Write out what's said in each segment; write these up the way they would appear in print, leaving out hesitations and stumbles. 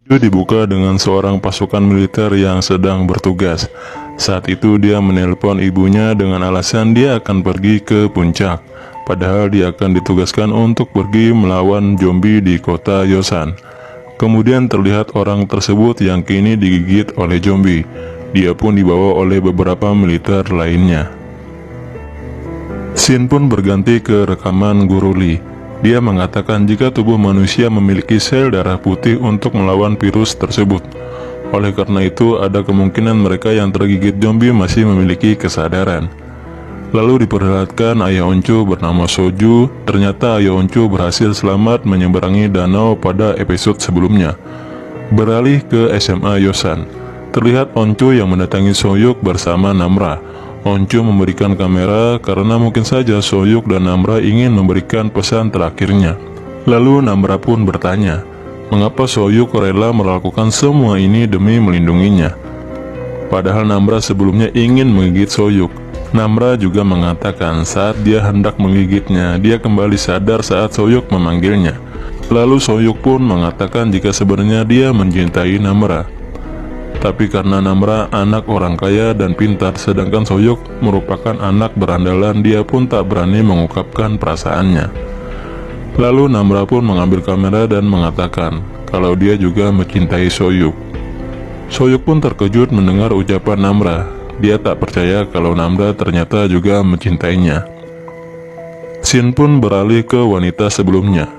Itu dibuka dengan seorang pasukan militer yang sedang bertugas. Saat itu dia menelpon ibunya dengan alasan dia akan pergi ke puncak. Padahal dia akan ditugaskan untuk pergi melawan zombie di kota Yosan. Kemudian terlihat orang tersebut yang kini digigit oleh zombie. Dia pun dibawa oleh beberapa militer lainnya. Scene pun berganti ke rekaman Guru Lee. Dia mengatakan jika tubuh manusia memiliki sel darah putih untuk melawan virus tersebut. Oleh karena itu, ada kemungkinan mereka yang tergigit zombie masih memiliki kesadaran. Lalu diperlihatkan ayah Oncu bernama Soju. Ternyata ayah Oncu berhasil selamat menyeberangi danau pada episode sebelumnya. Beralih ke SMA Yosan. Terlihat Oncu yang mendatangi Soyuk bersama Namra. Oncu memberikan kamera karena mungkin saja Soyuk dan Namra ingin memberikan pesan terakhirnya. Lalu Namra pun bertanya, mengapa Soyuk rela melakukan semua ini demi melindunginya? Padahal Namra sebelumnya ingin menggigit Soyuk. Namra juga mengatakan saat dia hendak menggigitnya, dia kembali sadar saat Soyuk memanggilnya. Lalu Soyuk pun mengatakan jika sebenarnya dia mencintai Namra. Tapi karena Namra anak orang kaya dan pintar, sedangkan Soyuk merupakan anak berandalan, dia pun tak berani mengungkapkan perasaannya. Lalu Namra pun mengambil kamera dan mengatakan kalau dia juga mencintai Soyuk. Soyuk pun terkejut mendengar ucapan Namra. Dia tak percaya kalau Namra ternyata juga mencintainya. Scene pun beralih ke wanita sebelumnya.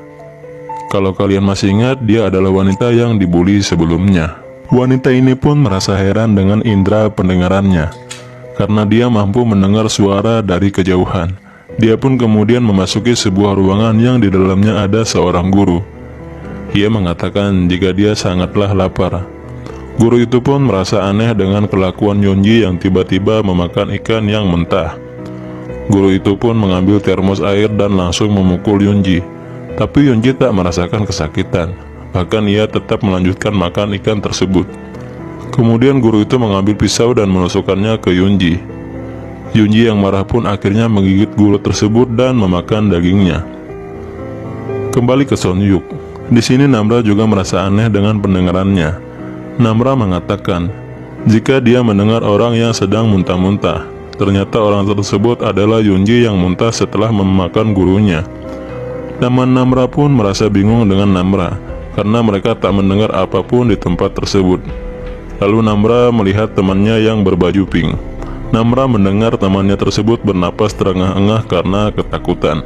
Kalau kalian masih ingat, dia adalah wanita yang dibully sebelumnya. Wanita ini pun merasa heran dengan indera pendengarannya, karena dia mampu mendengar suara dari kejauhan. Dia pun kemudian memasuki sebuah ruangan yang di dalamnya ada seorang guru. Ia mengatakan jika dia sangatlah lapar. Guru itu pun merasa aneh dengan kelakuan Yonji yang tiba-tiba memakan ikan yang mentah. Guru itu pun mengambil termos air dan langsung memukul Yonji. Tapi Yonji tak merasakan kesakitan. Bahkan ia tetap melanjutkan makan ikan tersebut. Kemudian guru itu mengambil pisau dan menusukkannya ke Yunji. Yunji yang marah pun akhirnya menggigit guru tersebut dan memakan dagingnya. Kembali ke Sonyuk. Di sini Namra juga merasa aneh dengan pendengarannya. Namra mengatakan jika dia mendengar orang yang sedang muntah-muntah. Ternyata orang tersebut adalah Yunji yang muntah setelah memakan gurunya. Teman Namra pun merasa bingung dengan Namra, karena mereka tak mendengar apapun di tempat tersebut. Lalu Namra melihat temannya yang berbaju pink. Namra mendengar temannya tersebut bernapas terengah-engah karena ketakutan.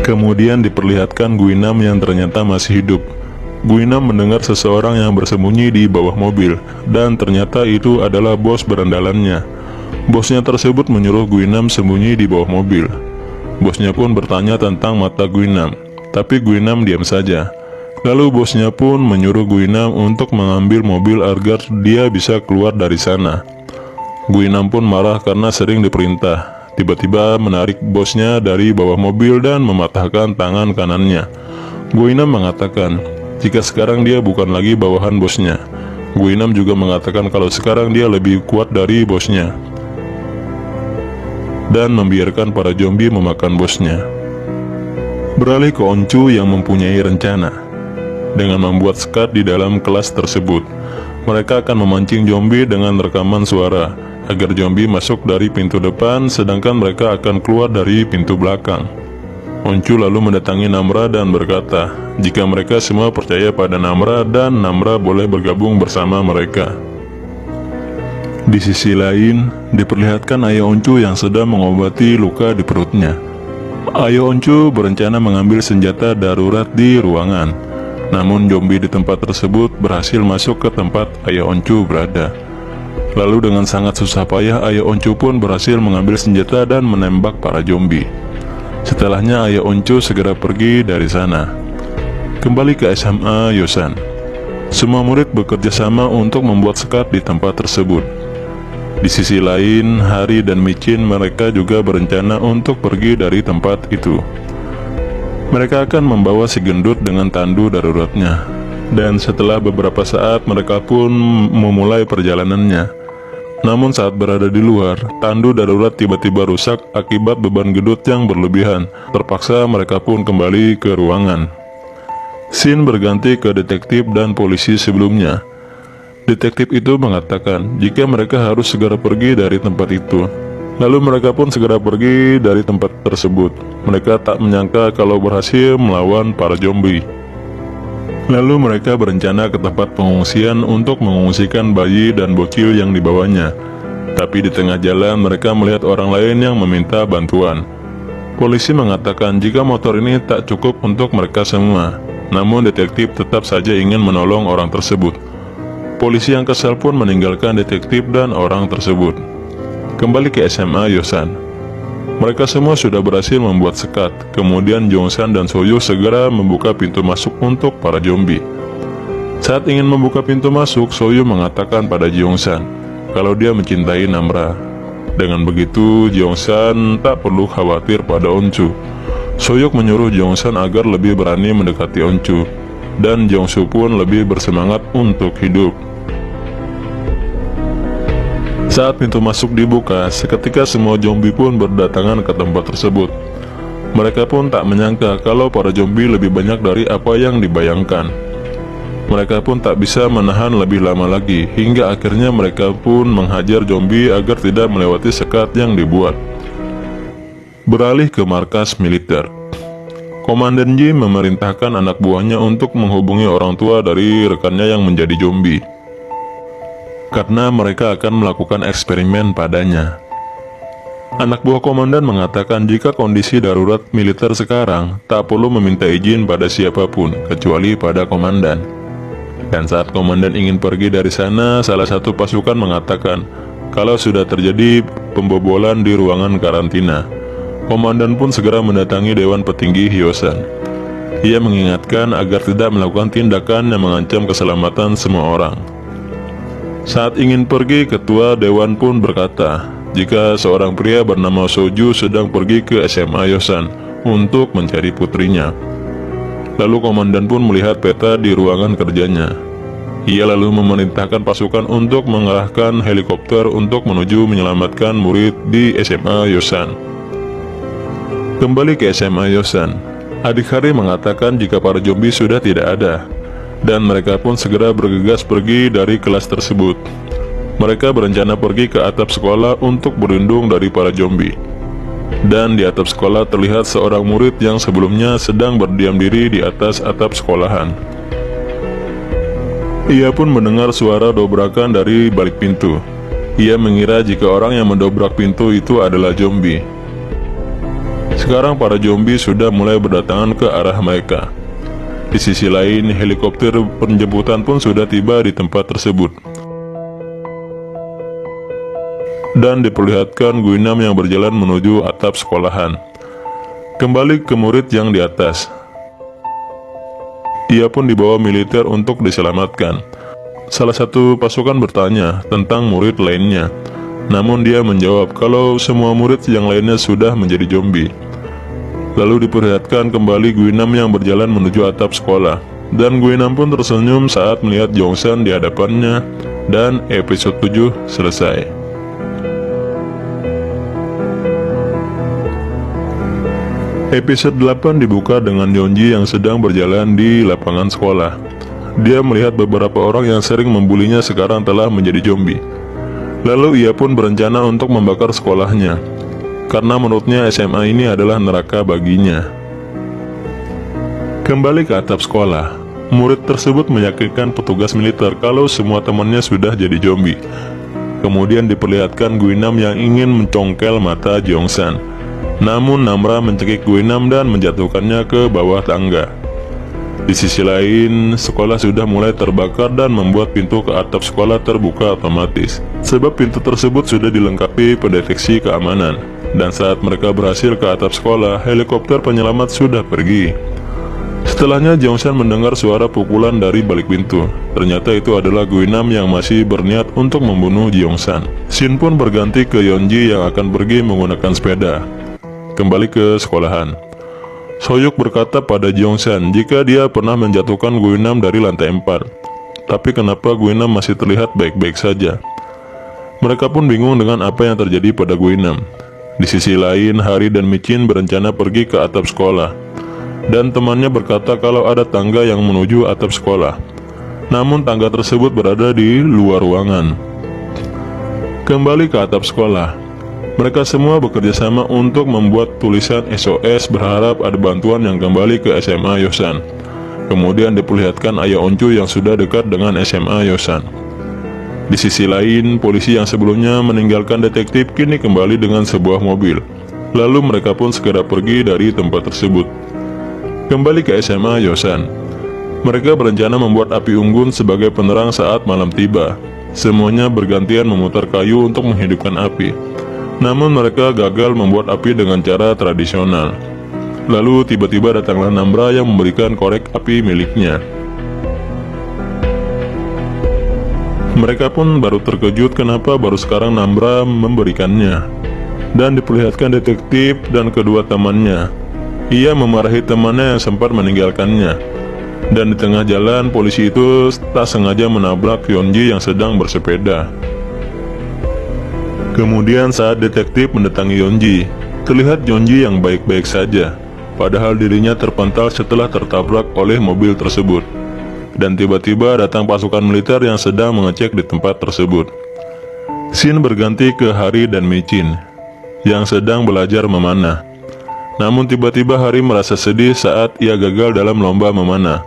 Kemudian diperlihatkan Guinam yang ternyata masih hidup. Guinam mendengar seseorang yang bersembunyi di bawah mobil, dan ternyata itu adalah bos berandalannya. Bosnya tersebut menyuruh Guinam sembunyi di bawah mobil. Bosnya pun bertanya tentang mata Guinam, tapi Guinam diam saja. Lalu bosnya pun menyuruh Guinam untuk mengambil mobil agar dia bisa keluar dari sana. Guinam pun marah karena sering diperintah. Tiba-tiba menarik bosnya dari bawah mobil dan mematahkan tangan kanannya. Guinam mengatakan jika sekarang dia bukan lagi bawahan bosnya. Guinam juga mengatakan kalau sekarang dia lebih kuat dari bosnya, dan membiarkan para zombie memakan bosnya. Beralih ke Oncu yang mempunyai rencana. Dengan membuat skat di dalam kelas tersebut, mereka akan memancing zombie dengan rekaman suara, agar zombie masuk dari pintu depan, sedangkan mereka akan keluar dari pintu belakang. Oncu lalu mendatangi Namra dan berkata, jika mereka semua percaya pada Namra dan Namra boleh bergabung bersama mereka. Di sisi lain, diperlihatkan ayah Oncu yang sedang mengobati luka di perutnya. Ayah Oncu berencana mengambil senjata darurat di ruangan. Namun zombie di tempat tersebut berhasil masuk ke tempat ayah Oncu berada. Lalu dengan sangat susah payah ayah Oncu pun berhasil mengambil senjata dan menembak para zombie. Setelahnya ayah Oncu segera pergi dari sana. Kembali ke SMA Yosan. Semua murid bekerja sama untuk membuat skat di tempat tersebut. Di sisi lain, Hari dan Micin mereka juga berencana untuk pergi dari tempat itu. Mereka akan membawa si gendut dengan tandu daruratnya. Dan setelah beberapa saat mereka pun memulai perjalanannya. Namun saat berada di luar, tandu darurat tiba-tiba rusak akibat beban gendut yang berlebihan. Terpaksa mereka pun kembali ke ruangan. Scene berganti ke detektif dan polisi sebelumnya. Detektif itu mengatakan jika mereka harus segera pergi dari tempat itu. Lalu mereka pun segera pergi dari tempat tersebut. Mereka tak menyangka kalau berhasil melawan para zombie. Lalu mereka berencana ke tempat pengungsian untuk mengungsikan bayi dan bocil yang dibawanya. Tapi di tengah jalan mereka melihat orang lain yang meminta bantuan. Polisi mengatakan jika motor ini tak cukup untuk mereka semua. Namun detektif tetap saja ingin menolong orang tersebut. Polisi yang kesal pun meninggalkan detektif dan orang tersebut. Kembali ke SMA Yosan. Mereka semua sudah berhasil membuat sekat. Kemudian Jongsan dan Soyu segera membuka pintu masuk untuk para zombie. Saat ingin membuka pintu masuk, Soyu mengatakan pada Jongsan kalau dia mencintai Namra. Dengan begitu, Jongsan tak perlu khawatir pada Oncu. Soyuk menyuruh Jongsan agar lebih berani mendekati Oncu, dan Jongsu pun lebih bersemangat untuk hidup. Saat pintu masuk dibuka, seketika semua zombie pun berdatangan ke tempat tersebut. Mereka pun tak menyangka kalau para zombie lebih banyak dari apa yang dibayangkan. Mereka pun tak bisa menahan lebih lama lagi, hingga akhirnya mereka pun menghajar zombie agar tidak melewati sekat yang dibuat. Beralih ke markas militer. Komandan Ji memerintahkan anak buahnya untuk menghubungi orang tua dari rekannya yang menjadi zombie, karena mereka akan melakukan eksperimen padanya. Anak buah komandan mengatakan jika kondisi darurat militer sekarang tak perlu meminta izin pada siapapun kecuali pada komandan. Dan saat komandan ingin pergi dari sana, salah satu pasukan mengatakan kalau sudah terjadi pembobolan di ruangan karantina. Komandan pun segera mendatangi Dewan Petinggi Hyosan. Ia mengingatkan agar tidak melakukan tindakan yang mengancam keselamatan semua orang. Saat ingin pergi, ketua dewan pun berkata jika seorang pria bernama Soju sedang pergi ke SMA Yosan untuk mencari putrinya. Lalu komandan pun melihat peta di ruangan kerjanya. Ia lalu memerintahkan pasukan untuk mengerahkan helikopter untuk menuju menyelamatkan murid di SMA Yosan. Kembali ke SMA Yosan, adik Hari mengatakan jika para zombie sudah tidak ada, dan mereka pun segera bergegas pergi dari kelas tersebut. Mereka berencana pergi ke atap sekolah untuk berlindung dari para zombie. Dan di atap sekolah terlihat seorang murid yang sebelumnya sedang berdiam diri di atas atap sekolahan. Ia pun mendengar suara dobrakan dari balik pintu. Ia mengira jika orang yang mendobrak pintu itu adalah zombie. Sekarang para zombie sudah mulai berdatangan ke arah mereka. Di sisi lain, helikopter penjemputan pun sudah tiba di tempat tersebut. Dan diperlihatkan Guinam yang berjalan menuju atap sekolahan. Kembali ke murid yang di atas. Ia pun dibawa militer untuk diselamatkan. Salah satu pasukan bertanya tentang murid lainnya. Namun dia menjawab kalau semua murid yang lainnya sudah menjadi zombie. Lalu diperlihatkan kembali Guinam yang berjalan menuju atap sekolah. Dan Guinam pun tersenyum saat melihat Jongsan di hadapannya. Dan episode 7 selesai. Episode 8 dibuka dengan Yeonji yang sedang berjalan di lapangan sekolah. Dia melihat beberapa orang yang sering membulinya sekarang telah menjadi zombie. Lalu ia pun berencana untuk membakar sekolahnya, karena menurutnya SMA ini adalah neraka baginya. Kembali ke atap sekolah, murid tersebut meyakinkan petugas militer kalau semua temannya sudah jadi zombie. Kemudian diperlihatkan Guinam yang ingin mencongkel mata Jongsan. Namun Namra mencekik Guinam dan menjatuhkannya ke bawah tangga. Di sisi lain, sekolah sudah mulai terbakar dan membuat pintu ke atap sekolah terbuka otomatis. Sebab pintu tersebut sudah dilengkapi pendeteksi keamanan. Dan saat mereka berhasil ke atap sekolah, helikopter penyelamat sudah pergi. Setelahnya Jongsan mendengar suara pukulan dari balik pintu. Ternyata itu adalah Guinam yang masih berniat untuk membunuh Jongsan. Scene pun berganti ke Yeonji yang akan pergi menggunakan sepeda. Kembali ke sekolahan. Soyuk berkata pada Jongsan jika dia pernah menjatuhkan Guinam dari lantai 4. Tapi kenapa Guinam masih terlihat baik-baik saja? Mereka pun bingung dengan apa yang terjadi pada Guinam. Di sisi lain, Hari dan Michin berencana pergi ke atap sekolah. dan temannya berkata kalau ada tangga yang menuju atap sekolah. Namun tangga tersebut berada di luar ruangan. Kembali ke atap sekolah, mereka semua bekerja sama untuk membuat tulisan SOS berharap ada bantuan yang kembali ke SMA Yosan. Kemudian diperlihatkan ayah Oncu yang sudah dekat dengan SMA Yosan. Di sisi lain, polisi yang sebelumnya meninggalkan detektif kini kembali dengan sebuah mobil. Lalu mereka pun segera pergi dari tempat tersebut. Kembali ke SMA Yosan, mereka berencana membuat api unggun sebagai penerang saat malam tiba. Semuanya bergantian memutar kayu untuk menghidupkan api. Namun mereka gagal membuat api dengan cara tradisional. Lalu tiba-tiba datanglah Namra yang memberikan korek api miliknya. Mereka pun baru terkejut kenapa baru sekarang Namra memberikannya. Dan diperlihatkan detektif dan kedua temannya. Ia memarahi temannya yang sempat meninggalkannya. Dan di tengah jalan, polisi itu tak sengaja menabrak Yonji yang sedang bersepeda. Kemudian saat detektif mendatangi Yonji, terlihat Yonji yang baik-baik saja, padahal dirinya terpental setelah tertabrak oleh mobil tersebut. Dan tiba-tiba datang pasukan militer yang sedang mengecek di tempat tersebut. Scene berganti ke Hari dan Micin, yang sedang belajar memanah. Namun tiba-tiba Hari merasa sedih saat ia gagal dalam lomba memanah.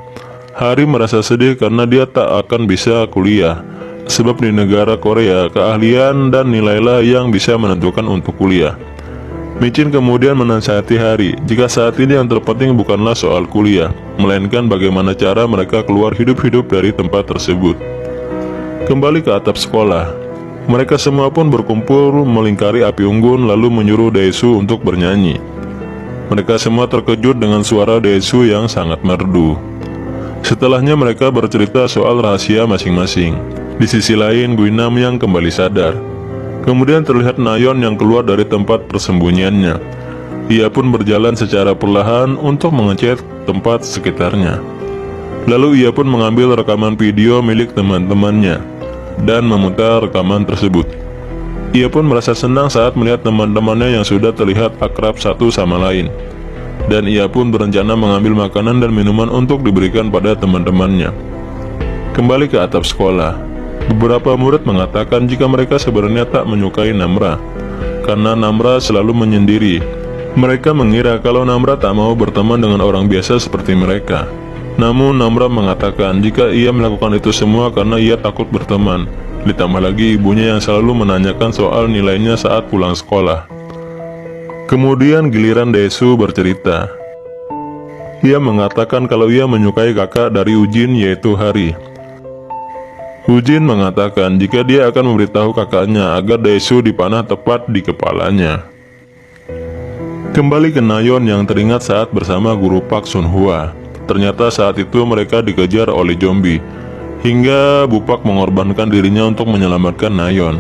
Hari merasa sedih karena dia tak akan bisa kuliah, sebab di negara Korea, keahlian dan nilailah yang bisa menentukan untuk kuliah. Micin kemudian menasihati Hari, jika saat ini yang terpenting bukanlah soal kuliah, melainkan bagaimana cara mereka keluar hidup-hidup dari tempat tersebut. Kembali ke atap sekolah, mereka semua pun berkumpul melingkari api unggun lalu menyuruh Daesu untuk bernyanyi. Mereka semua terkejut dengan suara Daesu yang sangat merdu. Setelahnya mereka bercerita soal rahasia masing-masing. Di sisi lain, Guinam yang kembali sadar. Kemudian terlihat Nayeon yang keluar dari tempat persembunyiannya. Ia pun berjalan secara perlahan untuk mengecek tempat sekitarnya. Lalu ia pun mengambil rekaman video milik teman-temannya dan memutar rekaman tersebut. Ia pun merasa senang saat melihat teman-temannya yang sudah terlihat akrab satu sama lain. Dan ia pun berencana mengambil makanan dan minuman untuk diberikan pada teman-temannya. Kembali ke atap sekolah, beberapa murid mengatakan jika mereka sebenarnya tak menyukai Namra, karena Namra selalu menyendiri. Mereka mengira kalau Namra tak mau berteman dengan orang biasa seperti mereka. Namun Namra mengatakan jika ia melakukan itu semua karena ia takut berteman. Ditambah lagi ibunya yang selalu menanyakan soal nilainya saat pulang sekolah. Kemudian giliran Daesu bercerita. Ia mengatakan kalau ia menyukai kakak dari Ujin yaitu Hari. Ujin mengatakan jika dia akan memberitahu kakaknya agar Daesu dipanah tepat di kepalanya. Kembali ke Nayeon yang teringat saat bersama guru Park Sun-hwa. Ternyata saat itu mereka dikejar oleh zombie, hingga Bupak mengorbankan dirinya untuk menyelamatkan Nayeon.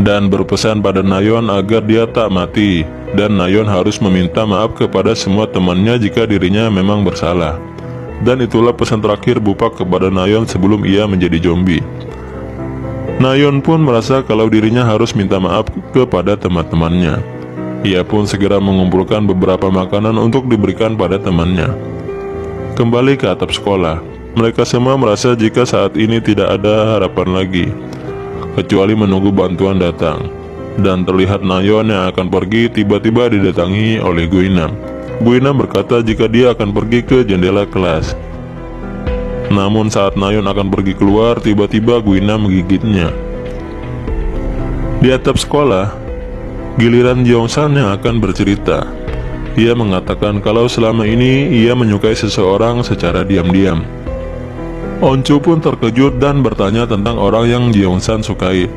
Dan berpesan pada Nayeon agar dia tak mati, dan Nayeon harus meminta maaf kepada semua temannya jika dirinya memang bersalah. Dan itulah pesan terakhir Bupak kepada Nayeon sebelum ia menjadi zombie. Nayeon pun merasa kalau dirinya harus minta maaf kepada teman-temannya. Ia pun segera mengumpulkan beberapa makanan untuk diberikan pada temannya. Kembali ke atap sekolah, mereka semua merasa jika saat ini tidak ada harapan lagi, kecuali menunggu bantuan datang. Dan terlihat Nayeon yang akan pergi tiba-tiba didatangi oleh Guinam. Guinam berkata jika dia akan pergi ke jendela kelas. Namun saat Nayeon akan pergi keluar, tiba-tiba Guinam menggigitnya. Di atap sekolah, giliran Jeongsan yang akan bercerita. Ia mengatakan kalau selama ini ia menyukai seseorang secara diam-diam. Oncu pun terkejut dan bertanya tentang orang yang Jeongsan sukai.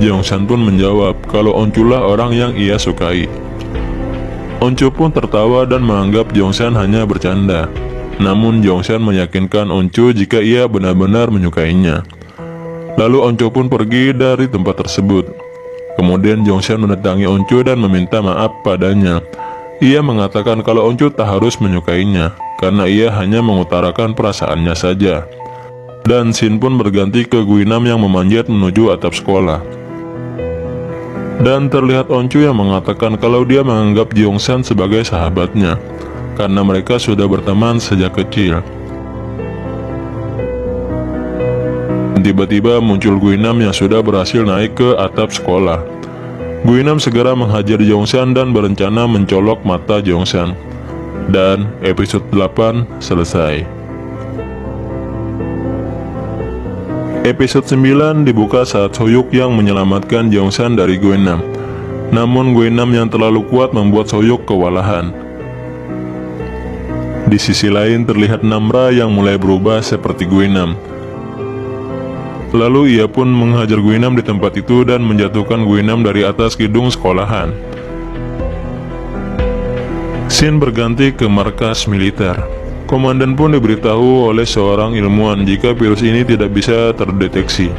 Jeongsan pun menjawab kalau Oncu lah orang yang ia sukai. Oncu pun tertawa dan menganggap Jeongsan hanya bercanda. Namun Jeongsan meyakinkan Oncu jika ia benar-benar menyukainya. Lalu Oncu pun pergi dari tempat tersebut. Kemudian Jeongsan mendatangi Oncu dan meminta maaf padanya. Ia mengatakan kalau Oncu tak harus menyukainya, karena ia hanya mengutarakan perasaannya saja. Dan scene pun berganti ke Guinam yang memanjat menuju atap sekolah. Dan terlihat Oncu yang mengatakan kalau dia menganggap Jeongsan sebagai sahabatnya. karena mereka sudah berteman sejak kecil. Tiba-tiba muncul Guinam yang sudah berhasil naik ke atap sekolah. Guinam segera menghajar Jongsan dan berencana mencolok mata Jongsan. Dan episode 8 selesai. Episode 9 dibuka saat Soyuk yang menyelamatkan Jongsan dari Guinam. Namun Guinam yang terlalu kuat membuat Soyuk kewalahan. Di sisi lain terlihat Namra yang mulai berubah seperti Guinam. Lalu ia pun menghajar Guinam di tempat itu dan menjatuhkan Guinam dari atas gedung sekolahan. Scene berganti ke markas militer. Komandan pun diberitahu oleh seorang ilmuwan jika virus ini tidak bisa terdeteksi.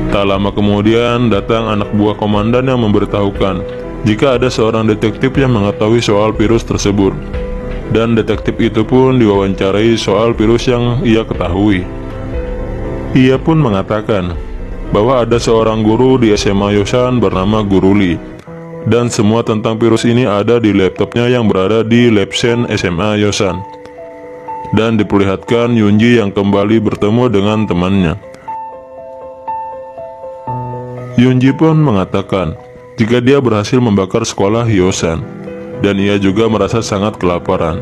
Tak lama kemudian datang anak buah komandan yang memberitahukan jika ada seorang detektif yang mengetahui soal virus tersebut. Dan detektif itu pun diwawancarai soal virus yang ia ketahui. Ia pun mengatakan bahwa ada seorang guru di SMA Yosan bernama Guru Lee, dan semua tentang virus ini ada di laptopnya yang berada di Labsen SMA Yosan. Dan diperlihatkan Yunji yang kembali bertemu dengan temannya. Yunji pun mengatakan jika dia berhasil membakar sekolah Yosan, dan ia juga merasa sangat kelaparan.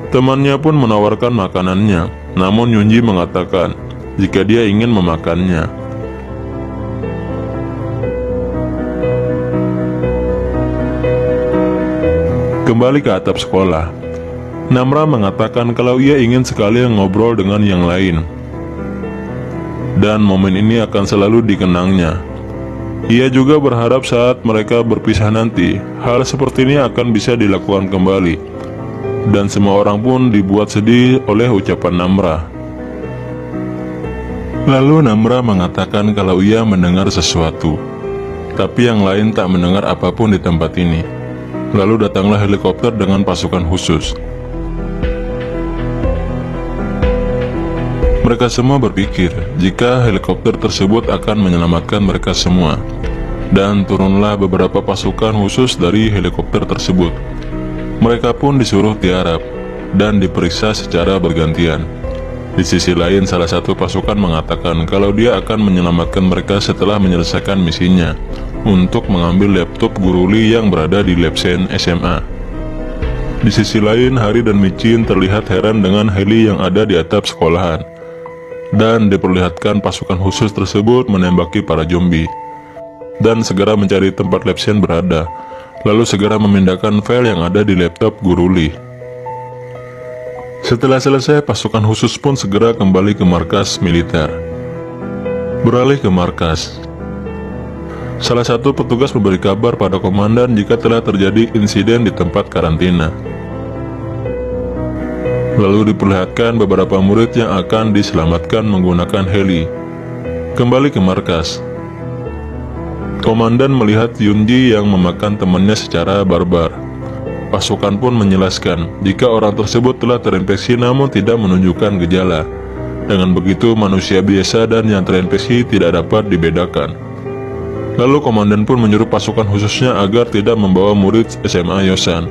Temannya pun menawarkan makanannya, namun Yunji mengatakan jika dia ingin memakannya. Kembali ke atap sekolah, Namra mengatakan kalau ia ingin sekali ngobrol dengan yang lain, dan momen ini akan selalu dikenangnya. Ia juga berharap saat mereka berpisah nanti, hal seperti ini akan bisa dilakukan kembali. Dan semua orang pun dibuat sedih oleh ucapan Namra. Lalu Namra mengatakan kalau ia mendengar sesuatu, tapi yang lain tak mendengar apapun di tempat ini. Lalu datanglah helikopter dengan pasukan khusus. Mereka semua berpikir jika helikopter tersebut akan menyelamatkan mereka semua. Dan turunlah beberapa pasukan khusus dari helikopter tersebut. Mereka pun disuruh tiarap dan diperiksa secara bergantian. Di sisi lain, salah satu pasukan mengatakan kalau dia akan menyelamatkan mereka setelah menyelesaikan misinya untuk mengambil laptop Guru Lee yang berada di Labsen SMA. Di sisi lain, Hari dan Michin terlihat heran dengan heli yang ada di atap sekolahan, dan diperlihatkan pasukan khusus tersebut menembaki para zombie, dan segera mencari tempat Labsen berada, lalu segera memindahkan file yang ada di laptop Guru Lee. Setelah selesai, pasukan khusus pun segera kembali ke markas militer. Beralih ke markas, salah satu petugas memberi kabar pada komandan jika telah terjadi insiden di tempat karantina. Lalu diperlihatkan beberapa murid yang akan diselamatkan menggunakan heli. Kembali ke markas, komandan melihat Yunji yang memakan temannya secara barbar. Pasukan pun menjelaskan jika orang tersebut telah terinfeksi namun tidak menunjukkan gejala. Dengan begitu manusia biasa dan yang terinfeksi tidak dapat dibedakan. Lalu komandan pun menyuruh pasukan khususnya agar tidak membawa murid SMA Yosan.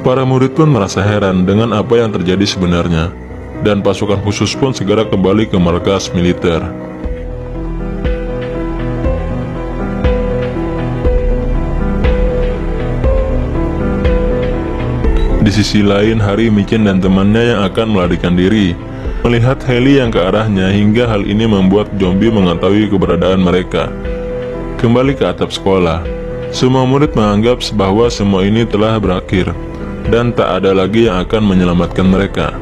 Para murid pun merasa heran dengan apa yang terjadi sebenarnya, dan pasukan khusus pun segera kembali ke markas militer. Di sisi lain, Hari, Michin dan temannya yang akan melarikan diri melihat heli yang ke arahnya, hingga hal ini membuat zombie mengetahui keberadaan mereka. Kembali ke atap sekolah, semua murid menganggap bahwa semua ini telah berakhir dan tak ada lagi yang akan menyelamatkan mereka.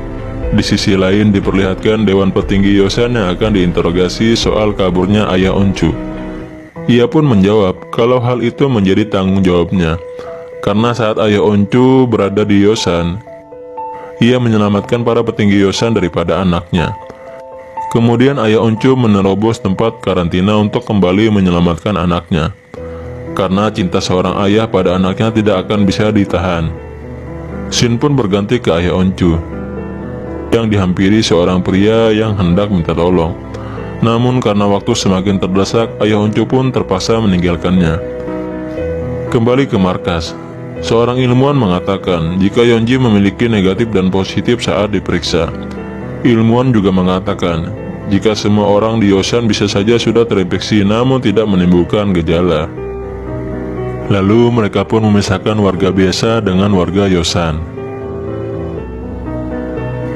Di sisi lain diperlihatkan Dewan Petinggi Yosan yang akan diinterogasi soal kaburnya ayah Oncu. Ia pun menjawab kalau hal itu menjadi tanggung jawabnya, karena saat ayah Oncu berada di Yosan, ia menyelamatkan para petinggi Yosan daripada anaknya. Kemudian ayah Oncu menerobos tempat karantina untuk kembali menyelamatkan anaknya, karena cinta seorang ayah pada anaknya tidak akan bisa ditahan. Scene pun berganti ke ayah Oncu, yang dihampiri seorang pria yang hendak minta tolong. Namun karena waktu semakin terdesak, ayah Oncu pun terpaksa meninggalkannya. Kembali ke markas, Seorang ilmuwan mengatakan jika Yeonji memiliki negatif dan positif saat diperiksa. Ilmuwan juga mengatakan jika semua orang di Yosan bisa saja sudah terinfeksi namun tidak menimbulkan gejala. Lalu mereka pun memisahkan warga biasa dengan warga Yosan.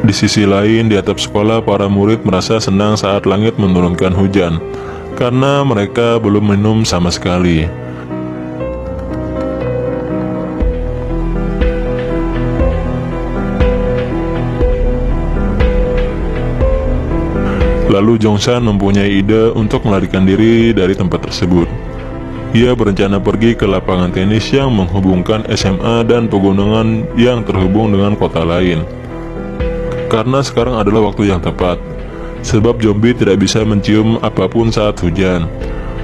Di sisi lain, di atap sekolah para murid merasa senang saat langit menurunkan hujan, karena mereka belum minum sama sekali. Lalu Jongsan mempunyai ide untuk melarikan diri dari tempat tersebut. Ia berencana pergi ke lapangan tenis yang menghubungkan SMA dan pegunungan yang terhubung dengan kota lain. Karena sekarang adalah waktu yang tepat, sebab zombie tidak bisa mencium apapun saat hujan.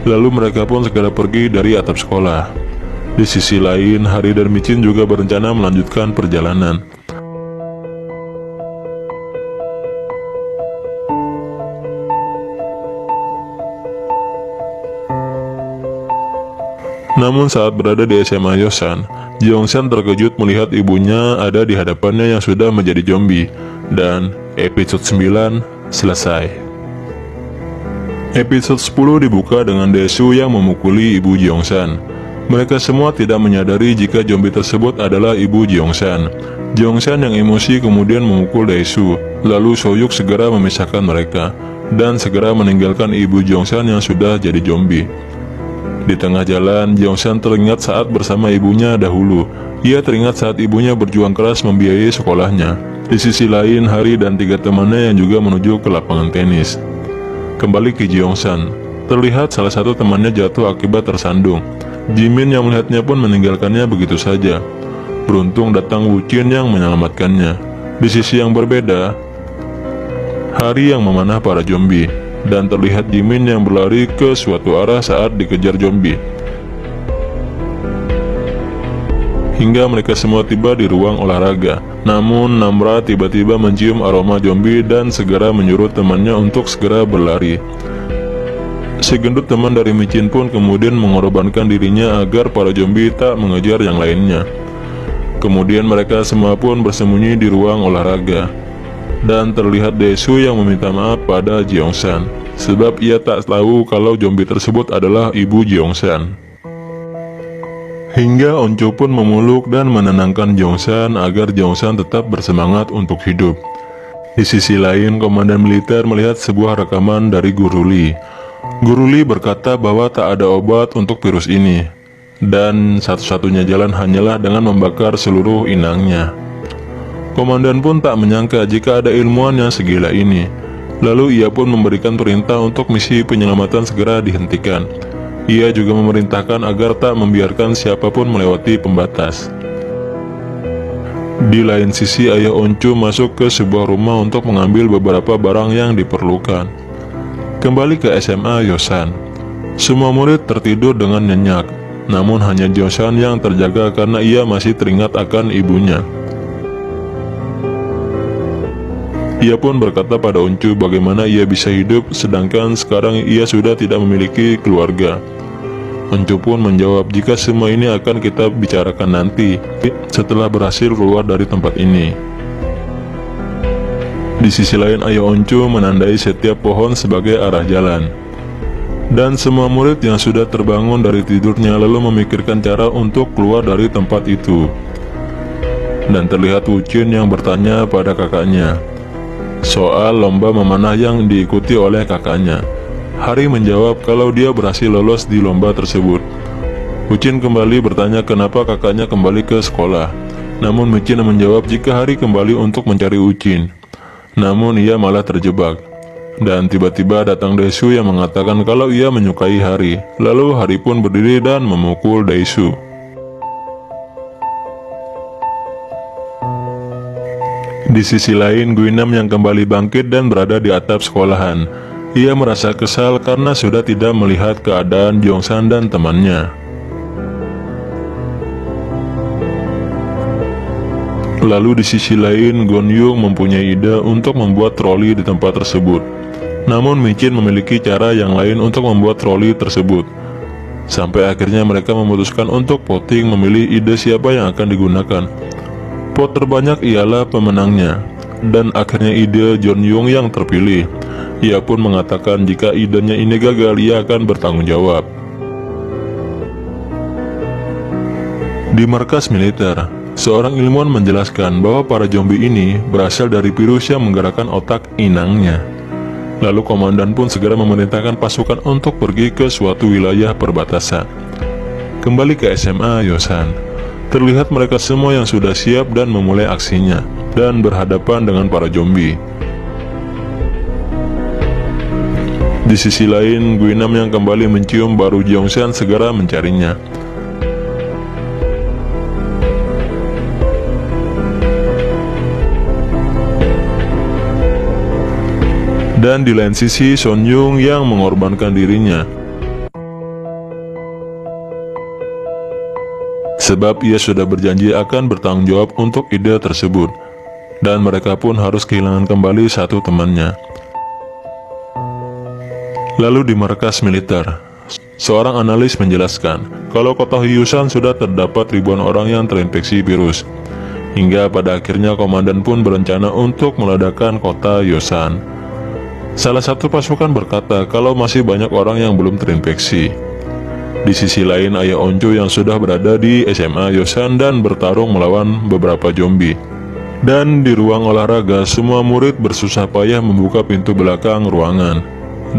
Lalu mereka pun segera pergi dari atap sekolah. Di sisi lain, Hari dan Micin juga berencana melanjutkan perjalanan. Namun saat berada di SMA Yosan, Jongsan terkejut melihat ibunya ada di hadapannya yang sudah menjadi zombie. Dan episode 9 selesai. Episode 10 dibuka dengan Dae-soo yang memukuli ibu Jongsan. Mereka semua tidak menyadari jika zombie tersebut adalah ibu Jongsan. Jongsan yang emosi kemudian memukul Dae-soo. Lalu Soyuk segera memisahkan mereka dan segera meninggalkan ibu Jongsan yang sudah jadi zombie. Di tengah jalan, Jongsan teringat saat bersama ibunya dahulu. Ia teringat saat ibunya berjuang keras membiayai sekolahnya. Di sisi lain, Hari dan 3 temannya yang juga menuju ke lapangan tenis. Kembali ke Jongsan, terlihat salah satu temannya jatuh akibat tersandung. Jimin yang melihatnya pun meninggalkannya begitu saja. Beruntung datang Woo Chin yang menyelamatkannya. Di sisi yang berbeda, Hari yang memanah para zombie, dan terlihat Jimin yang berlari ke suatu arah saat dikejar zombie. Hingga mereka semua tiba di ruang olahraga. Namun Namra tiba-tiba mencium aroma zombie dan segera menyuruh temannya untuk segera berlari. Segendut teman dari Micin pun kemudian mengorbankan dirinya agar para zombie tak mengejar yang lainnya. Kemudian mereka semua pun bersembunyi di ruang olahraga. Dan terlihat Dae-soo yang meminta maaf pada Jongsan, sebab ia tak tahu kalau zombie tersebut adalah ibu Jongsan. Hingga Oncho pun memeluk dan menenangkan Jongsan agar Jongsan tetap bersemangat untuk hidup. Di sisi lain, komandan militer melihat sebuah rekaman dari Guru Lee. Guru Lee berkata bahwa tak ada obat untuk virus ini, dan satu-satunya jalan hanyalah dengan membakar seluruh inangnya. Komandan pun tak menyangka jika ada ilmuwan yang segila ini. Lalu ia pun memberikan perintah untuk misi penyelamatan segera dihentikan. Ia juga memerintahkan agar tak membiarkan siapapun melewati pembatas. Di lain sisi, ayah Oncho masuk ke sebuah rumah untuk mengambil beberapa barang yang diperlukan. Kembali ke SMA Yosan, semua murid tertidur dengan nyenyak. Namun hanya Jongsan yang terjaga karena ia masih teringat akan ibunya. Ia pun berkata pada Oncho bagaimana ia bisa hidup sedangkan sekarang ia sudah tidak memiliki keluarga. Oncho pun menjawab jika semua ini akan kita bicarakan nanti setelah berhasil keluar dari tempat ini. Di sisi lain, ayah Oncho menandai setiap pohon sebagai arah jalan. Dan semua murid yang sudah terbangun dari tidurnya lalu memikirkan cara untuk keluar dari tempat itu. Dan terlihat Woo Chin yang bertanya pada kakaknya soal lomba memanah yang diikuti oleh kakaknya. Hari menjawab kalau dia berhasil lolos di lomba tersebut. Woo Chin kembali bertanya kenapa kakaknya kembali ke sekolah. Namun Micin menjawab jika Hari kembali untuk mencari Woo Chin. Namun ia malah terjebak. Dan tiba-tiba datang Dae-soo yang mengatakan kalau ia menyukai Hari. Lalu Hari pun berdiri dan memukul Dae-soo. Di sisi lain, Guinam yang kembali bangkit dan berada di atap sekolahan. Ia merasa kesal karena sudah tidak melihat keadaan Jongsan dan temannya. Lalu di sisi lain, Gon-young mempunyai ide untuk membuat troli di tempat tersebut. Namun Micin memiliki cara yang lain untuk membuat troli tersebut. Sampai akhirnya mereka memutuskan untuk voting memilih ide siapa yang akan digunakan. Vote terbanyak ialah pemenangnya, dan akhirnya ide John Young yang terpilih. Ia pun mengatakan jika idenya ini gagal, ia akan bertanggung jawab. Di markas militer, seorang ilmuwan menjelaskan bahwa para zombie ini berasal dari virus yang menggerakkan otak inangnya. Lalu komandan pun segera memerintahkan pasukan untuk pergi ke suatu wilayah perbatasan. Kembali ke SMA Yosan, terlihat mereka semua yang sudah siap dan memulai aksinya, dan berhadapan dengan para zombie. Di sisi lain, Guinam yang kembali mencium baru Jeongsan segera mencarinya. Dan di lain sisi, Son Yung yang mengorbankan dirinya. Sebab ia sudah berjanji akan bertanggung jawab untuk ide tersebut. Dan mereka pun harus kehilangan kembali satu temannya. Lalu di markas militer, seorang analis menjelaskan kalau kota Hyusan sudah terdapat ribuan orang yang terinfeksi virus. Hingga pada akhirnya komandan pun berencana untuk meledakkan kota Yosan. Salah satu pasukan berkata kalau masih banyak orang yang belum terinfeksi. Di sisi lain, ayah Onco yang sudah berada di SMA Yosan dan bertarung melawan beberapa zombie. Dan di ruang olahraga, semua murid bersusah payah membuka pintu belakang ruangan.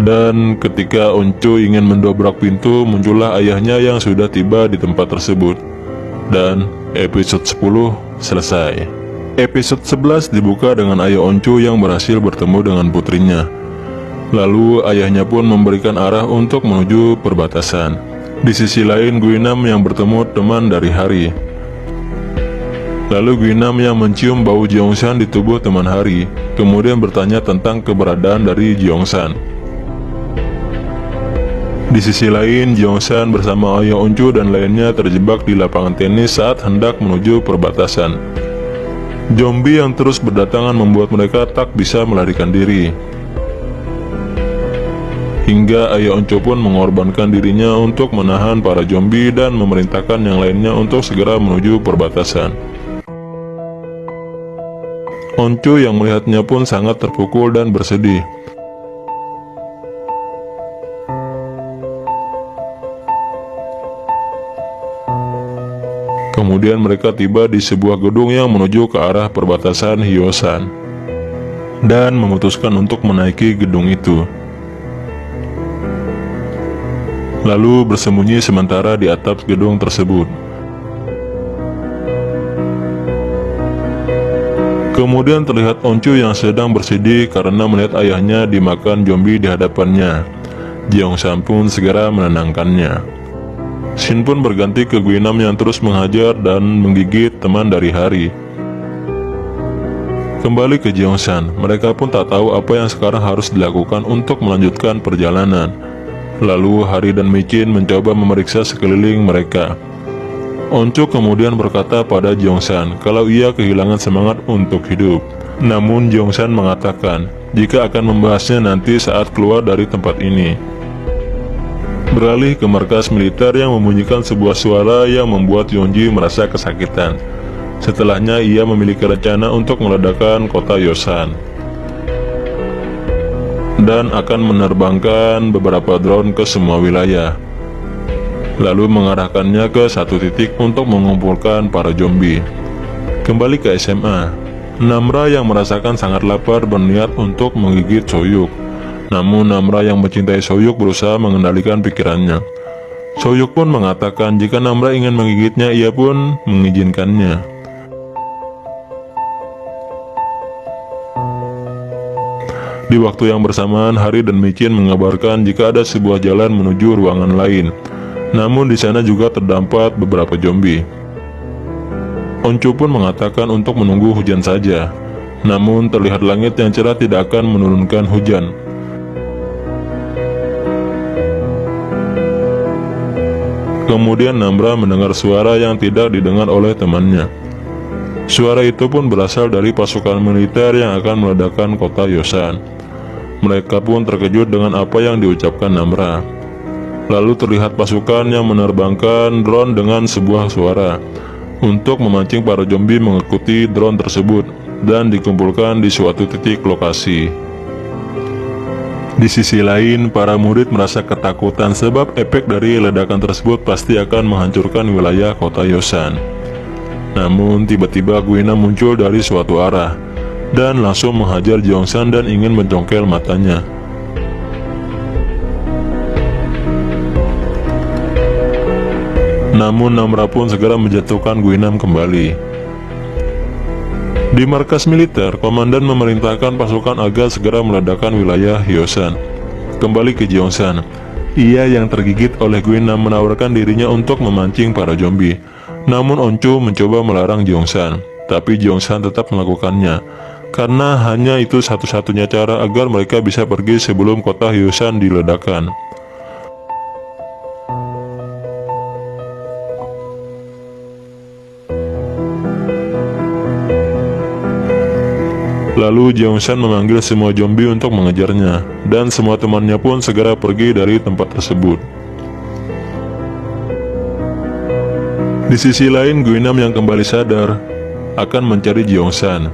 Dan ketika Onco ingin mendobrak pintu, muncullah ayahnya yang sudah tiba di tempat tersebut. Dan episode 10 selesai. Episode 11 dibuka dengan ayah Onco yang berhasil bertemu dengan putrinya. Lalu ayahnya pun memberikan arah untuk menuju perbatasan. Di sisi lain, Guinam yang bertemu teman dari Hari. Lalu Guinam yang mencium bau Jeongsan di tubuh teman Hari, kemudian bertanya tentang keberadaan dari Jeongsan. Di sisi lain, Jeongsan bersama ayah Onco dan lainnya terjebak di lapangan tenis saat hendak menuju perbatasan. Zombie yang terus berdatangan membuat mereka tak bisa melarikan diri. Hingga ayah Onco pun mengorbankan dirinya untuk menahan para zombie dan memerintahkan yang lainnya untuk segera menuju perbatasan. Onco yang melihatnya pun sangat terpukul dan bersedih. Kemudian mereka tiba di sebuah gedung yang menuju ke arah perbatasan Hyosan dan memutuskan untuk menaiki gedung itu. Lalu bersembunyi sementara di atap gedung tersebut. Kemudian terlihat Onco yang sedang bersedih karena melihat ayahnya dimakan zombie di hadapannya. Jeongsan pun segera menenangkannya. Shin pun berganti ke Guinam yang terus menghajar dan menggigit teman dari Hari. Kembali ke Jeongsan, mereka pun tak tahu apa yang sekarang harus dilakukan untuk melanjutkan perjalanan. Lalu Hari dan Michin mencoba memeriksa sekeliling mereka. Onco kemudian berkata pada Jeongsan kalau ia kehilangan semangat untuk hidup. Namun Jeongsan mengatakan jika akan membahasnya nanti saat keluar dari tempat ini. Beralih ke markas militer yang membunyikan sebuah suara yang membuat Yongji merasa kesakitan. Setelahnya ia memiliki rencana untuk meledakkan kota Yosan dan akan menerbangkan beberapa drone ke semua wilayah, lalu mengarahkannya ke satu titik untuk mengumpulkan para zombie. Kembali ke SMA, Namra yang merasakan sangat lapar berniat untuk menggigit Soyuk. Namun Namra yang mencintai Soyuk berusaha mengendalikan pikirannya. Soyuk pun mengatakan jika Namra ingin menggigitnya, ia pun mengizinkannya. Di waktu yang bersamaan, Hari dan Michin mengabarkan jika ada sebuah jalan menuju ruangan lain. Namun di sana juga terdapat beberapa zombie. Onco pun mengatakan untuk menunggu hujan saja. Namun terlihat langit yang cerah tidak akan menurunkan hujan. Kemudian Namra mendengar suara yang tidak didengar oleh temannya. Suara itu pun berasal dari pasukan militer yang akan meledakkan kota Yosan. Mereka pun terkejut dengan apa yang diucapkan Namra. Lalu terlihat pasukan yang menerbangkan drone dengan sebuah suara untuk memancing para zombie mengikuti drone tersebut dan dikumpulkan di suatu titik lokasi. Di sisi lain, para murid merasa ketakutan sebab efek dari ledakan tersebut pasti akan menghancurkan wilayah kota Yosan. Namun tiba-tiba Guina muncul dari suatu arah dan langsung menghajar Jeongsan dan ingin mencongkel matanya. Namun Namra pun segera menjatuhkan Guinam kembali. Di markas militer, komandan memerintahkan pasukan agar segera meledakkan wilayah Hyosan. Kembali ke Jeongsan, ia yang tergigit oleh Guinam menawarkan dirinya untuk memancing para zombie. Namun Oncu mencoba melarang Jeongsan, tapi Jeongsan tetap melakukannya, karena hanya itu satu-satunya cara agar mereka bisa pergi sebelum kota Hyosan diledakkan. Lalu Jeongsan memanggil semua zombie untuk mengejarnya, dan semua temannya pun segera pergi dari tempat tersebut. Di sisi lain, Guinam yang kembali sadar akan mencari Jeongsan,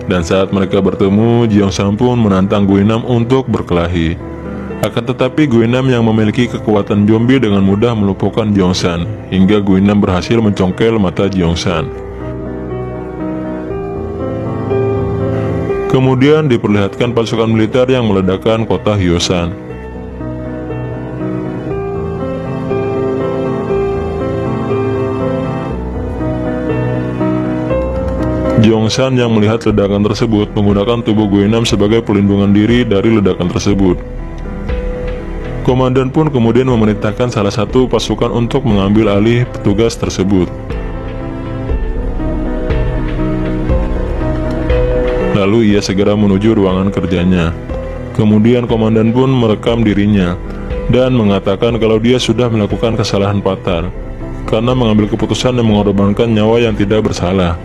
dan saat mereka bertemu, Jeongsan pun menantang Guinam untuk berkelahi. Akan tetapi Guinam yang memiliki kekuatan zombie dengan mudah melumpuhkan Jeongsan, hingga Guinam berhasil mencongkel mata Jeongsan. Kemudian diperlihatkan pasukan militer yang meledakkan kota Hyosan. Jeongsan yang melihat ledakan tersebut menggunakan tubuh Guinam sebagai pelindungan diri dari ledakan tersebut. Komandan pun kemudian memerintahkan salah satu pasukan untuk mengambil alih petugas tersebut. Lalu ia segera menuju ruangan kerjanya. Kemudian komandan pun merekam dirinya dan mengatakan kalau dia sudah melakukan kesalahan fatal karena mengambil keputusan dan mengorbankan nyawa yang tidak bersalah.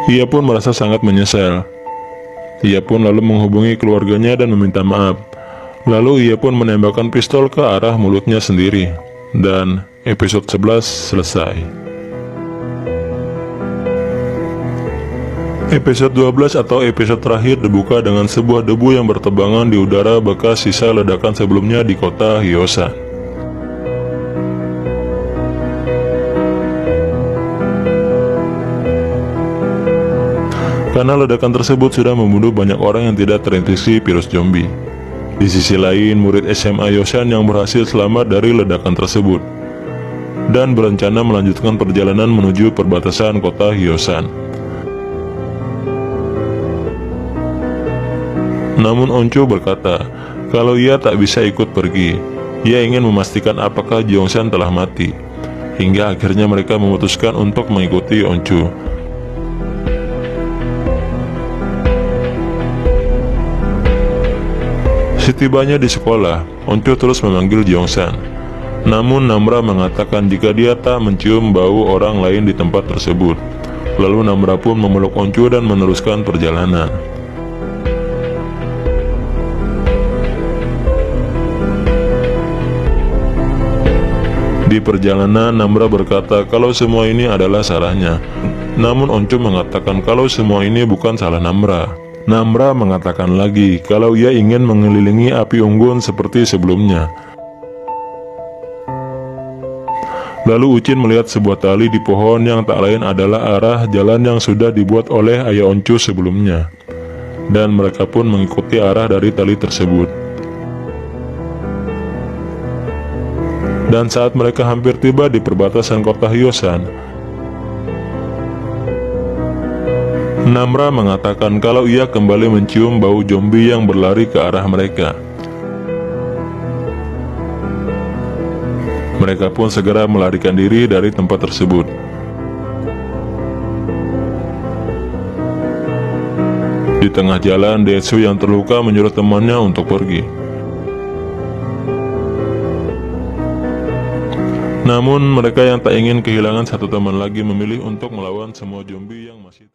Ia pun merasa sangat menyesal. Ia pun lalu menghubungi keluarganya dan meminta maaf. Lalu ia pun menembakkan pistol ke arah mulutnya sendiri. Dan episode 11 selesai. Episode 12 atau episode terakhir dibuka dengan sebuah debu yang bertebangan di udara bekas sisa ledakan sebelumnya di kota Hyosan. Karena ledakan tersebut sudah membunuh banyak orang yang tidak terinfeksi virus zombie. Di sisi lain, murid SMA Yosan yang berhasil selamat dari ledakan tersebut dan berencana melanjutkan perjalanan menuju perbatasan kota Hyosan. Namun Oncu berkata kalau ia tak bisa ikut pergi. Ia ingin memastikan apakah Jeongsan telah mati. Hingga akhirnya mereka memutuskan untuk mengikuti Oncu. Setibanya di sekolah, Oncu terus memanggil Jeongsan. Namun Namra mengatakan jika dia tak mencium bau orang lain di tempat tersebut. Lalu Namra pun memeluk Oncu dan meneruskan perjalanan. Di perjalanan, Namra berkata kalau semua ini adalah salahnya. Namun Oncu mengatakan kalau semua ini bukan salah Namra. Namra mengatakan lagi kalau ia ingin mengelilingi api unggun seperti sebelumnya. Lalu Ucin melihat sebuah tali di pohon yang tak lain adalah arah jalan yang sudah dibuat oleh ayah Oncu sebelumnya. Dan mereka pun mengikuti arah dari tali tersebut. Dan saat mereka hampir tiba di perbatasan kota Hyosan, Namra mengatakan kalau ia kembali mencium bau zombie yang berlari ke arah mereka. Mereka pun segera melarikan diri dari tempat tersebut. Di tengah jalan, Detsu yang terluka menyuruh temannya untuk pergi. Namun mereka yang tak ingin kehilangan satu teman lagi memilih untuk melawan semua zombie yang masih